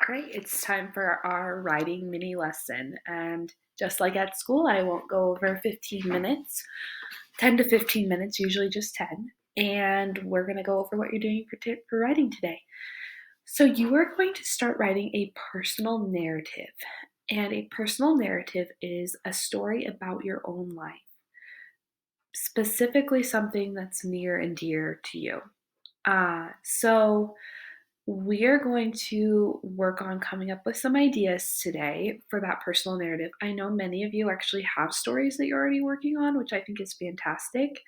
All right, it's time for our writing mini lesson. And just like at school, I won't go over 15 minutes, 10 to 15 minutes, usually just 10. And we're going to go over what you're doing for writing today. So, you are going to start writing a personal narrative. And a personal narrative is a story about your own life, specifically something that's near and dear to you. So, we're going to work on coming up with some ideas today for that personal narrative. I know many of you actually have stories that you're already working on, which I think is fantastic.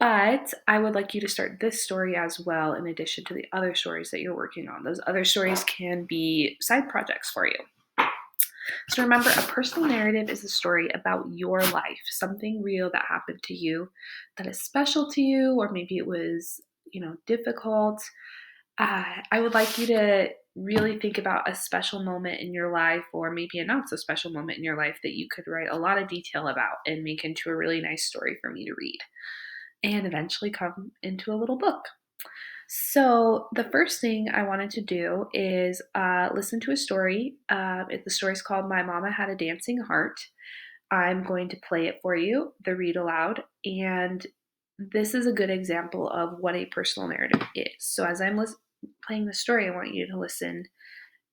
But I would like you to start this story as well, in addition to the other stories that you're working on. Those other stories can be side projects for you. So remember, a personal narrative is a story about your life, something real that happened to you that is special to you, or maybe it was, difficult. I would like you to really think about a special moment in your life, or maybe a not so special moment in your life, that you could write a lot of detail about and make into a really nice story for me to read and eventually come into a little book. So, the first thing I wanted to do is listen to a story. The story's called My Mama Had a Dancing Heart. I'm going to play it for you, the read aloud, and this is a good example of what a personal narrative is. So, as I'm playing the story, I want you to listen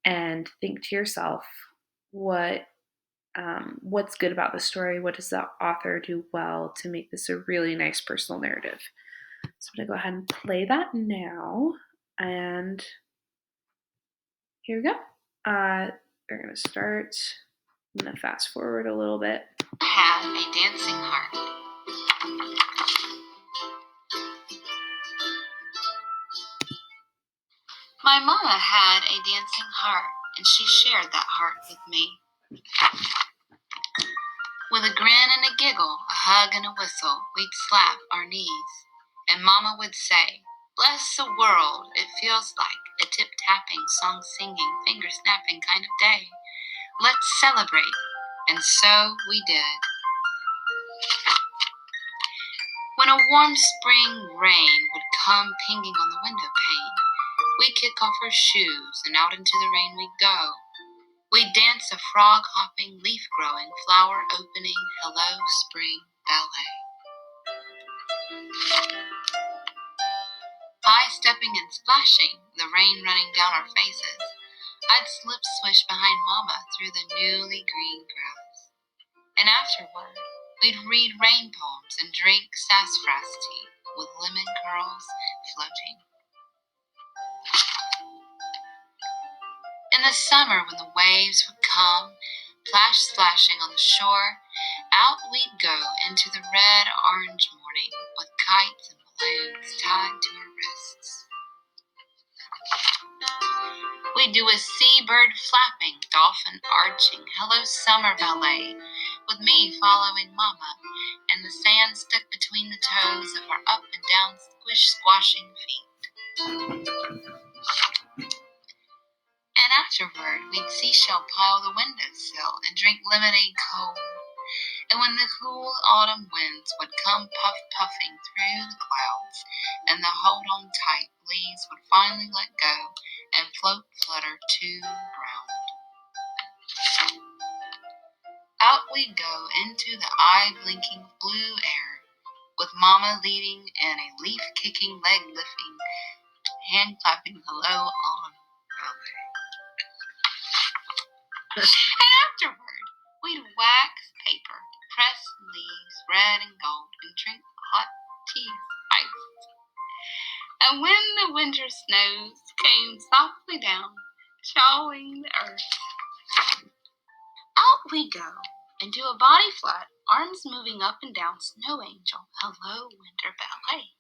and think to yourself, what's good about the story? What does the author do well to make this a really nice personal narrative? So I'm going to go ahead and play that now. And here we go. We're going to start. I'm going to fast forward a little bit. Had a dancing heart. My mama had a dancing heart, and she shared that heart with me. With a grin and a giggle, a hug and a whistle, we'd slap our knees. And Mama would say, "Bless the world, it feels like a tip-tapping, song-singing, finger-snapping kind of day. Let's celebrate." And so we did. When a warm spring rain would come pinging on the window pane, we'd kick off our shoes and out into the rain we'd go. We'd dance a frog-hopping, leaf-growing, flower-opening, hello spring ballet. High-stepping and splashing, the rain running down our faces, I'd slip-swish behind Mama through the newly green grass. And afterward, we'd read rain poems and drink sassafras tea with lemon curls floating. In the summer, when the waves would come, splashing on the shore, out we'd go into the red-orange morning with kites and balloons tied to our wrists. We'd do a seabird flapping, dolphin arching, hello summer ballet, with me following Mama, and the sand stuck between the toes of our up and down squashing feet. And afterward, we'd seashell pile the windowsill and drink lemonade cold. And when the cool autumn winds would come puffing through the clouds, and the hold on tight leaves would finally let go and flutter to the ground, out we'd go into the eye-blinking blue air, with Mama leading and a leaf-kicking, leg-lifting, hand-clapping hello autumn ballet. And afterward, we'd wax paper, press leaves red and gold, and drink hot tea iced. And when the winter snows came softly down, showering the earth, out we go and do a body flat, arms moving up and down, snow angel, hello winter ballet.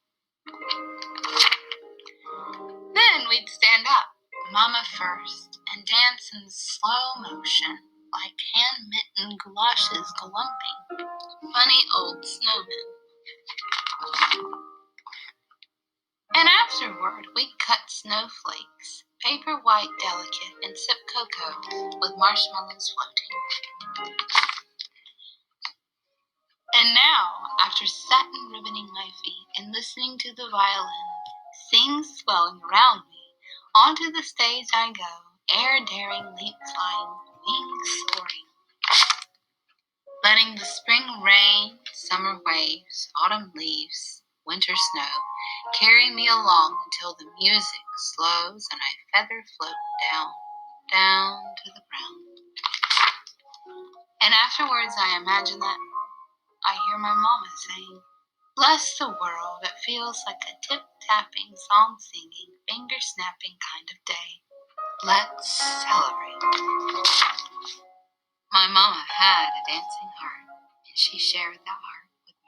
Then we'd stand up, Mama first, and dance in slow motion, like hand-mitten galoshes glumping, funny old snowmen. And afterward, we'd cut snowflakes, paper white delicate, and sip cocoa with marshmallows floating. And now, after satin ribboning my feet and listening to the violin sing swelling around me, onto the stage I go, air daring, leap flying, wings soaring, letting the spring rain, summer waves, autumn leaves, winter snow carry me along until the music slows and I feather float down, down to the ground. And afterwards I imagine that I hear my mama saying, "Bless the world, it feels like a tip-tapping, song-singing, finger-snapping kind of day. Let's celebrate." My mama had a dancing heart, and she shared that heart with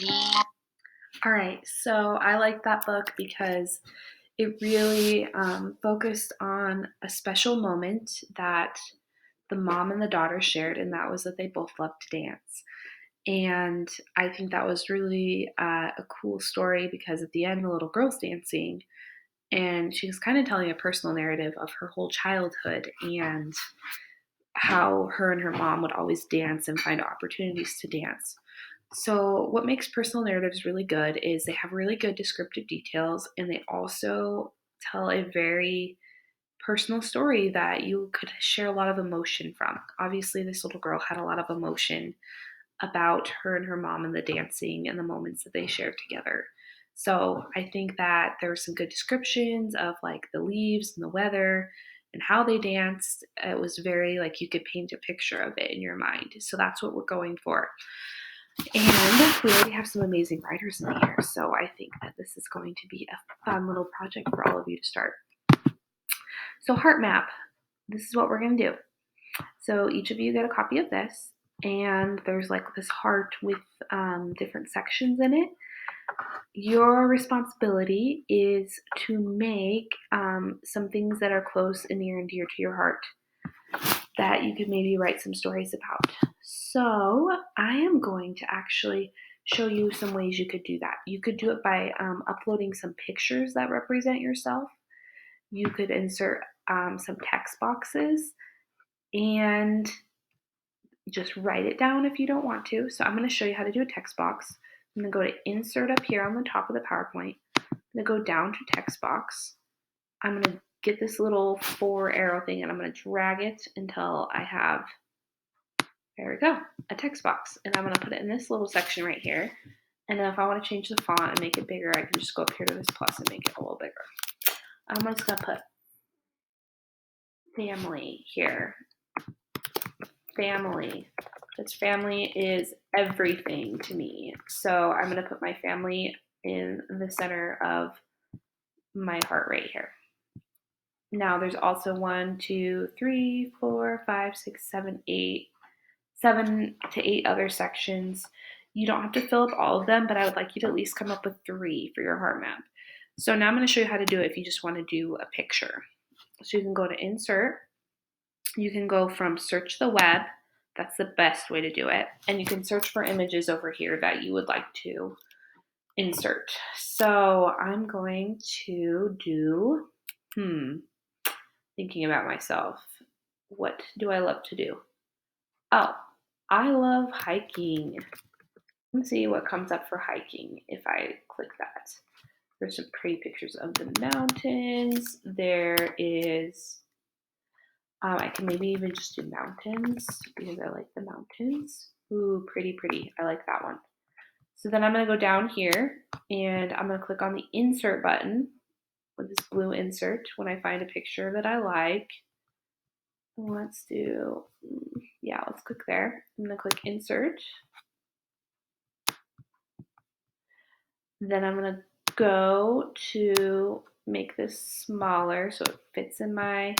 me. All right, so I like that book because it really focused on a special moment that the mom and the daughter shared, and that was that they both loved to dance. And I think that was really a cool story because at the end, the little girl's dancing, and she was kind of telling a personal narrative of her whole childhood and how her and her mom would always dance and find opportunities to dance. So, what makes personal narratives really good is they have really good descriptive details and they also tell a very personal story that you could share a lot of emotion from. Obviously, this little girl had a lot of emotion about her and her mom and the dancing and the moments that they shared together. So I think that there were some good descriptions of like the leaves and the weather and how they danced. It was very like you could paint a picture of it in your mind. So that's what we're going for. And we already have some amazing writers in here. So I think that this is going to be a fun little project for all of you to start. So, heart map. This is what we're going to do. So each of you get a copy of this, and there's like this heart with different sections in it. Your responsibility is to make some things that are close and near and dear to your heart that you could maybe write some stories about. So I am going to actually show you some ways you could do that. You could do it by uploading some pictures that represent yourself. You could insert some text boxes and just write it down if you don't want to. So I'm going to show you how to do a text box. I'm going to go to insert up here on the top of the PowerPoint. I'm going to go down to text box. I'm going to get this little 4 arrow thing and I'm going to drag it until I have, there we go, a text box. And I'm going to put it in this little section right here. And then if I want to change the font and make it bigger, I can just go up here to this plus and make it a little bigger. I'm just going to put family here. Family. Because family is everything to me. So I'm going to put my family in the center of my heart right here. Now there's also 1, 2, 3, 4, 5, 6, 7, 8, 7 to 8 other sections. You don't have to fill up all of them, but I would like you to at least come up with 3 for your heart map. So now I'm going to show you how to do it if you just want to do a picture. So you can go to insert. You can go from search the web. That's the best way to do it. And you can search for images over here that you would like to insert. So I'm going to do, thinking about myself. What do I love to do? Oh, I love hiking. Let's see what comes up for hiking if I click that. There's some pretty pictures of the mountains. There is, I can maybe even just do mountains because I like the mountains. Ooh, pretty, pretty. I like that one. So then I'm going to go down here and I'm going to click on the insert button with this blue insert when I find a picture that I like. Let's do, let's click there. I'm going to click insert. Then I'm going to go to make this smaller so it fits in my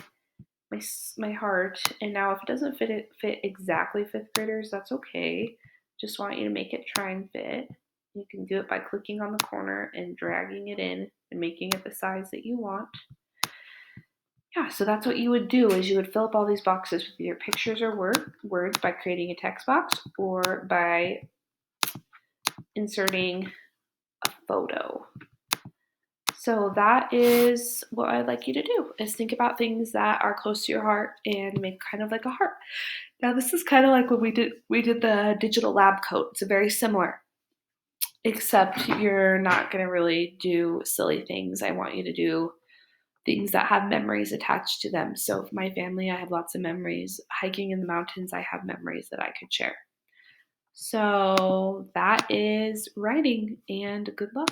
heart. And now if it doesn't fit exactly 5th graders, that's okay. Just want you to make it try and fit. You can do it by clicking on the corner and dragging it in and making it the size that you want. Yeah, so that's what you would do is you would fill up all these boxes with either pictures or words by creating a text box or by inserting a photo. So that is what I'd like you to do is think about things that are close to your heart and make kind of like a heart. Now this is kind of like when we did the digital lab coat. It's very similar, except you're not going to really do silly things. I want you to do things that have memories attached to them. So, for my family, I have lots of memories. Hiking in the mountains, I have memories that I could share. So, that is writing, and good luck.